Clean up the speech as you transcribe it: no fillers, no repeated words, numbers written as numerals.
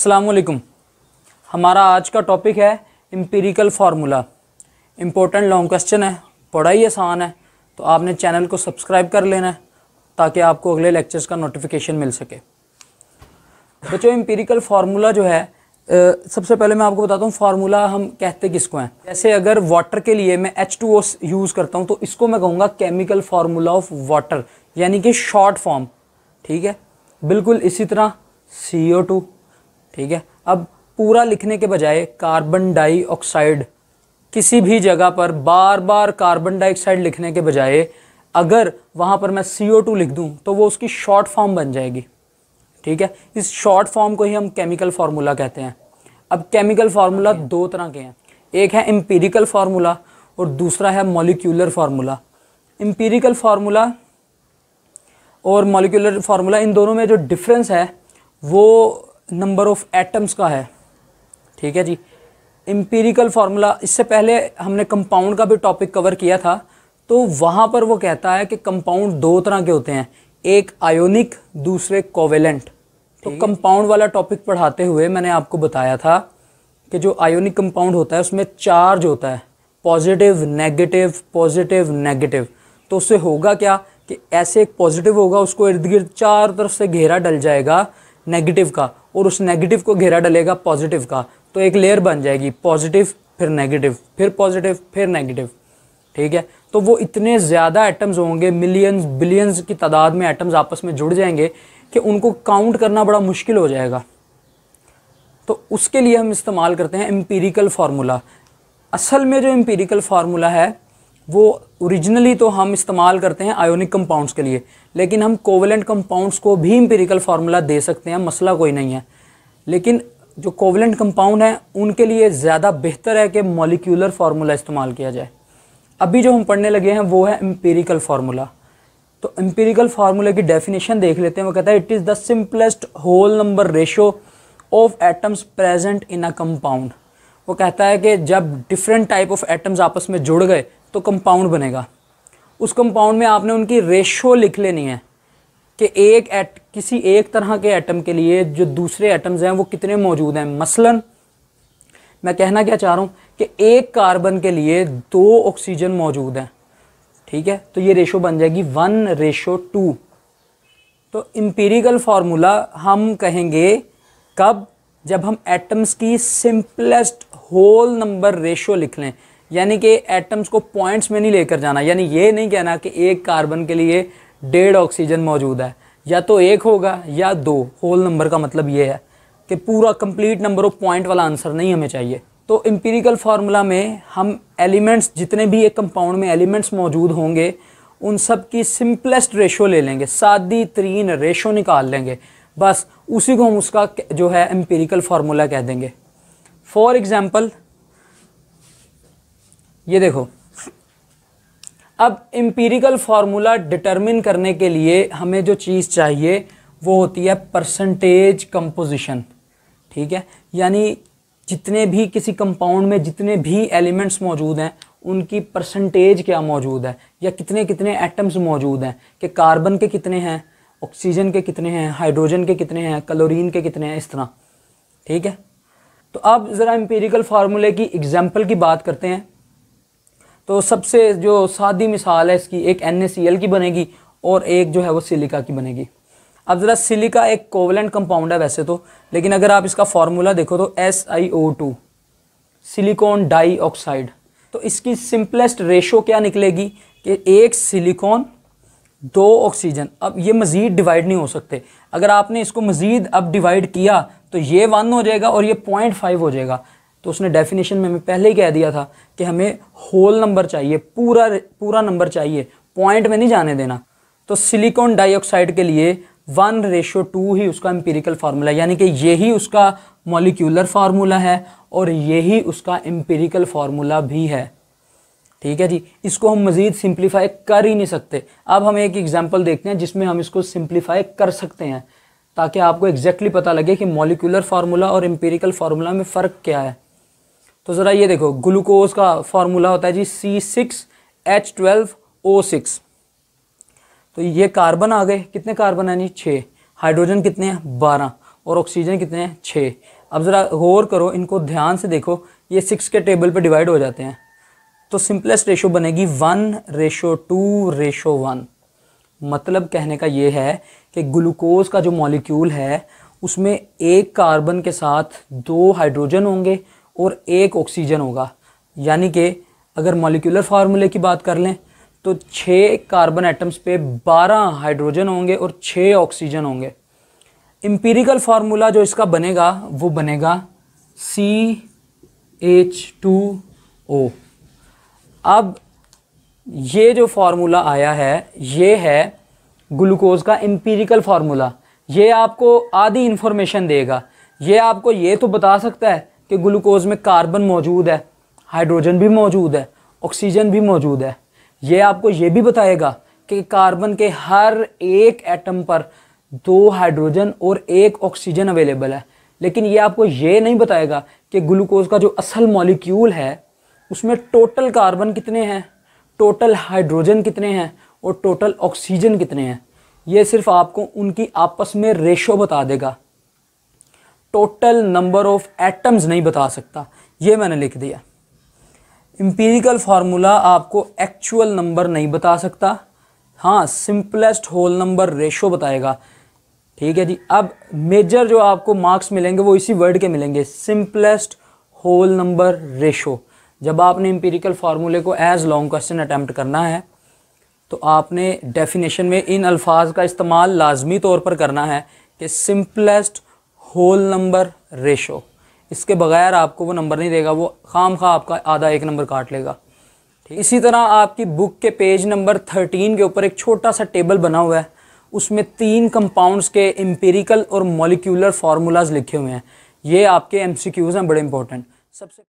अस्सलाम वालेकुम। हमारा आज का टॉपिक है empirical formula. Important long question है, बड़ा ही आसान है, तो आपने चैनल को सब्सक्राइब कर लेना है ताकि आपको अगले लेक्चर्स का नोटिफिकेशन मिल सके। बच्चों, एम्पिरिकल फार्मूला जो है सबसे पहले मैं आपको बताता हूँ फार्मूला हम कहते किसको हैं। जैसे अगर वाटर के लिए मैं H2O यूज़ करता हूँ तो इसको मैं कहूँगा केमिकल फार्मूला ऑफ वाटर, यानी कि शॉर्ट फॉर्म। ठीक है, बिल्कुल इसी तरह CO2। ठीक है, अब पूरा लिखने के बजाय कार्बन डाइऑक्साइड, किसी भी जगह पर बार बार कार्बन डाइऑक्साइड लिखने के बजाय अगर वहाँ पर मैं CO2 लिख दूँ तो वो उसकी शॉर्ट फॉर्म बन जाएगी। ठीक है, इस शॉर्ट फॉर्म को ही हम केमिकल फार्मूला कहते हैं। अब केमिकल फार्मूला दो तरह के हैं, एक है एम्पिरिकल फार्मूला और दूसरा है मॉलिक्यूलर फार्मूला। एम्पिरिकल फार्मूला और मॉलिक्यूलर फार्मूला, इन दोनों में जो डिफरेंस है वो नंबर ऑफ एटम्स का है। ठीक है जी। एम्पिरिकल फार्मूला, इससे पहले हमने कंपाउंड का भी टॉपिक कवर किया था, तो वहाँ पर वो कहता है कि कंपाउंड दो तरह के होते हैं, एक आयोनिक, दूसरे कोवेलेंट। तो कंपाउंड वाला टॉपिक पढ़ाते हुए मैंने आपको बताया था कि जो आयोनिक कंपाउंड होता है उसमें चार्ज होता है, पॉजिटिव नेगेटिव पॉजिटिव नेगेटिव। तो उससे होगा क्या कि ऐसे एक पॉजिटिव होगा, उसको इर्द गिर्द चार तरफ से घेरा डल जाएगा नेगेटिव का, और उस नेगेटिव को घेरा डलेगा पॉजिटिव का, तो एक लेयर बन जाएगी, पॉजिटिव फिर नेगेटिव फिर पॉजिटिव फिर नेगेटिव। ठीक है, तो वो इतने ज़्यादा एटम्स होंगे, मिलियंस बिलियंस की तादाद में एटम्स आपस में जुड़ जाएंगे कि उनको काउंट करना बड़ा मुश्किल हो जाएगा। तो उसके लिए हम इस्तेमाल करते हैं एम्पिरिकल फार्मूला। असल में जो एम्पिरिकल फार्मूला है वो ओरिजिनली तो हम इस्तेमाल करते हैं आयोनिक कंपाउंड्स के लिए, लेकिन हम कोवेलेंट कंपाउंड्स को भी एम्पिरिकल फार्मूला दे सकते हैं, मसला कोई नहीं है। लेकिन जो कोवेलेंट कंपाउंड हैं उनके लिए ज़्यादा बेहतर है कि मॉलिक्यूलर फार्मूला इस्तेमाल किया जाए। अभी जो हम पढ़ने लगे हैं वो है एम्पिरिकल फार्मूला। तो एम्पिरिकल फार्मूला की डेफिनेशन देख लेते हैं। वो कहता है it is the simplest whole number ratio of atoms present in a compound. वो कहता है कि जब डिफरेंट टाइप ऑफ एटम्स आपस में जुड़ गए तो कंपाउंड बनेगा। उस कंपाउंड में आपने उनकी रेशो लिख लेनी है कि किसी एक तरह के एटम के लिए जो दूसरे एटम्स हैं वो कितने मौजूद हैं। मसलन मैं कहना क्या चाह रहा हूँ कि एक कार्बन के लिए 2 ऑक्सीजन मौजूद हैं। ठीक है, तो ये रेशो बन जाएगी 1:2। तो एम्पिरिकल फार्मूला हम कहेंगे कब, जब हम एटम्स की सिंपलेस्ट होल नंबर रेशो लिख लें, यानी कि एटम्स को पॉइंट्स में नहीं लेकर जाना। यानी ये नहीं कहना कि एक कार्बन के लिए 1.5 ऑक्सीजन मौजूद है, या तो 1 होगा या 2। होल नंबर का मतलब ये है कि पूरा कंप्लीट नंबर ऑफ पॉइंट वाला आंसर नहीं हमें चाहिए। तो एम्पिरिकल फार्मूला में हम एलिमेंट्स, जितने भी एक कंपाउंड में एलिमेंट्स मौजूद होंगे, उन सब की सिंपलेस्ट रेशो ले लेंगे, सादी तरीन रेशो निकाल लेंगे, बस उसी को हम उसका जो है एम्पिरिकल फार्मूला कह देंगे। फॉर एग्जाम्पल ये देखो, अब एम्पिरिकल फार्मूला डिटरमिन करने के लिए हमें जो चीज़ चाहिए वो होती है परसेंटेज कंपोजिशन। ठीक है, यानी जितने भी किसी कंपाउंड में जितने भी एलिमेंट्स मौजूद हैं उनकी परसेंटेज क्या मौजूद है, या कितने कितने एटम्स मौजूद हैं, कि कार्बन के कितने हैं, ऑक्सीजन के कितने हैं, हाइड्रोजन के कितने हैं, क्लोरीन के कितने हैं, इस तरह। ठीक है, तो अब ज़रा एम्पिरिकल फार्मूले की एग्जाम्पल की बात करते हैं। तो सबसे जो सादी मिसाल है इसकी, एक NaCl की बनेगी और एक जो है वो सिलिका की बनेगी। अब ज़रा सिलिका एक कोवेलेंट कंपाउंड है वैसे तो, लेकिन अगर आप इसका फार्मूला देखो तो SiO2, सिलिकॉन डाइऑक्साइड। तो इसकी सिंपलेस्ट रेशो क्या निकलेगी कि 1 सिलिकॉन 2 ऑक्सीजन। अब ये मज़ीद डिवाइड नहीं हो सकते, अगर आपने इसको मज़ीद अब डिवाइड किया तो ये 1 हो जाएगा और ये 0.5 हो जाएगा। तो उसने डेफिनेशन में हमें पहले ही कह दिया था कि हमें होल नंबर चाहिए, पूरा नंबर चाहिए, पॉइंट में नहीं जाने देना। तो सिलिकॉन डाइऑक्साइड के लिए 1:2 ही उसका एम्पिरिकल फार्मूला, यानी कि यही उसका मॉलिक्यूलर फार्मूला है और यही उसका एम्पिरिकल फार्मूला भी है। ठीक है जी, इसको हम मज़ीद सिंप्लीफाई कर ही नहीं सकते। अब हम एक एग्जांपल देखते हैं जिसमें हम इसको सिंप्लीफाई कर सकते हैं, ताकि आपको एग्जैक्टली पता लगे कि मॉलिक्यूलर फार्मूला और एम्पिरिकल फार्मूला में फ़र्क क्या है। तो ज़रा ये देखो, ग्लूकोज का फार्मूला होता है जी C6H12O6। तो ये कार्बन आ गए, कितने कार्बन हैं जी 6, हाइड्रोजन कितने हैं 12 और ऑक्सीजन कितने हैं 6। अब ज़रा गौर करो, इनको ध्यान से देखो, ये 6 के टेबल पे डिवाइड हो जाते हैं। तो सिंपलेस्ट रेशो बनेगी 1:2:1। मतलब कहने का ये है कि ग्लूकोज का जो मॉलिक्यूल है उसमें एक कार्बन के साथ 2 हाइड्रोजन होंगे और 1 ऑक्सीजन होगा। यानी कि अगर मॉलिक्यूलर फार्मूले की बात कर लें तो 6 कार्बन एटम्स पे 12 हाइड्रोजन होंगे और 6 ऑक्सीजन होंगे। एम्पिरिकल फार्मूला जो इसका बनेगा वो बनेगा CH2O। अब ये जो फार्मूला आया है ये है ग्लूकोज का एम्पिरिकल फार्मूला। ये आपको आधी इन्फॉर्मेशन देगा। ये आपको ये तो बता सकता है कि ग्लूकोज में कार्बन मौजूद है, हाइड्रोजन भी मौजूद है, ऑक्सीजन भी मौजूद है। ये आपको ये भी बताएगा कि कार्बन के हर एक एटम पर 2 हाइड्रोजन और 1 ऑक्सीजन अवेलेबल है। लेकिन ये आपको ये नहीं बताएगा कि ग्लूकोज का जो असल मॉलिक्यूल है उसमें टोटल कार्बन कितने हैं, टोटल हाइड्रोजन कितने हैं और टोटल ऑक्सीजन कितने हैं। ये सिर्फ आपको उनकी आपस में रेशो बता देगा, टोटल नंबर ऑफ एटम्स नहीं बता सकता। ये मैंने लिख दिया। एम्पिरिकल फार्मूला आपको एक्चुअल नंबर नहीं बता सकता, हाँ सिंपलेस्ट होल नंबर रेशो बताएगा। ठीक है जी। अब मेजर जो आपको मार्क्स मिलेंगे वो इसी वर्ड के मिलेंगे, सिंपलेस्ट होल नंबर रेशो। जब आपने एम्पिरिकल फार्मूले को एज लॉन्ग क्वेश्चन अटैम्प्ट करना है तो आपने डेफिनेशन में इन अल्फाज का इस्तेमाल लाजमी तौर पर करना है कि सिंपलेस्ट होल नंबर रेशो। इसके बगैर आपको वो नंबर नहीं देगा, वो खाम खा आपका आधा 1 नंबर काट लेगा। ठीक। इसी तरह आपकी बुक के पेज नंबर 13 के ऊपर एक छोटा सा टेबल बना हुआ है, उसमें 3 कंपाउंड्स के एम्पिरिकल और मॉलिक्यूलर फार्मूलाज लिखे हुए हैं। ये आपके MCQs हैं, बड़े इंपॉर्टेंट। सबसे